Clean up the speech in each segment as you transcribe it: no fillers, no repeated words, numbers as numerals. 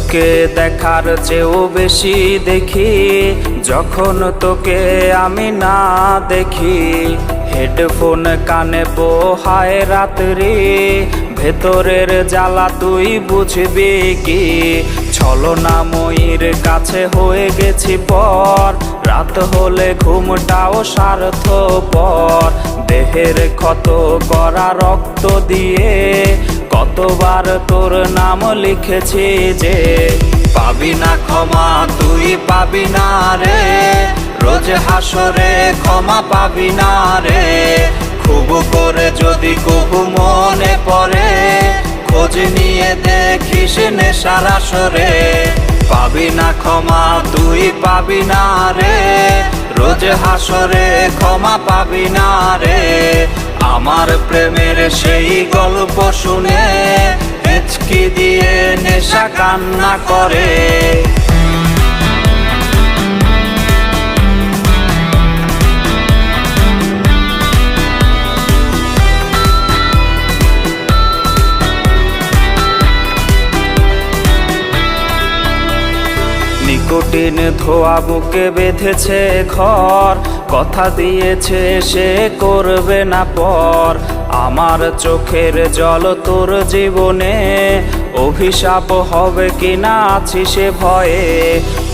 চোখে দেখার চেয়েও বেশি দেখি যখন তোকে আমি না দেখি। হেডফোন কানে পোহায় রাত্রি, ভেতরের জ্বালা তুই বুঝবি কি। ছলনাময়ীর কাছে হয়ে গেছি পর, রাত হলে ঘুমটাও স্বার্থপর। দেহের ক্ষত করা রক্ত দিয়ে কতবার তোর নাম লিখেছি যে, পাবি না ক্ষমা তুই পাবি না রে, রোজ হাসরে ক্ষমা পাবি না রে। খুব করে যদি কবু মনে পড়ে, খোঁজ নিয়ে দেখিস নেশার আসরে। পাবি না ক্ষমা তুই পাবি না রে, রোজ হাসরে ক্ষমা পাবি না রে। আমার প্রেমের সেই গল্প শুনে হেঁচকি দিয়ে নেশা কান্না করে। নিকোটিন ধোয়া বুকে বেঁধেছে ঘর, কথা দিয়েছে সে করবে না পর। আমার চোখের জল তোর জীবনে অভিশাপ হবে কিনা আছি সে ভয়ে।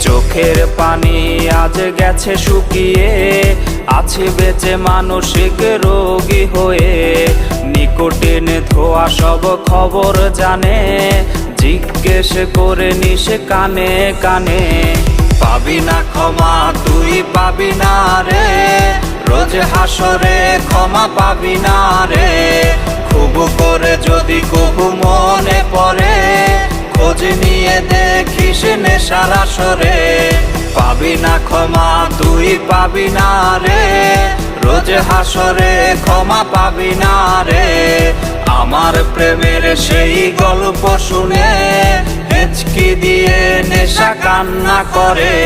চোখের পানি আজ গেছে শুকিয়ে, আছি বেঁচে মানসিক রোগী হয়ে। নিকোটিন ধোয়া সব খবর জানে, জিজ্ঞেস করে নিস কানে কানে। পাবি না ক্ষমা তুই পাবি না রে, রোজ হাসরে ক্ষমা পাবি না রে। খুব করে যদি কবু মনে পড়ে, খোঁজ নিয়ে দেখিস নেশার আসরে। পাবি না ক্ষমা তুই পাবি না রে, রোজ হাসরে ক্ষমা পাবি না রে। আমার প্রেমের সেই গল্প শুনে হেঁচকি দিয়ে নেশা কান্না করে।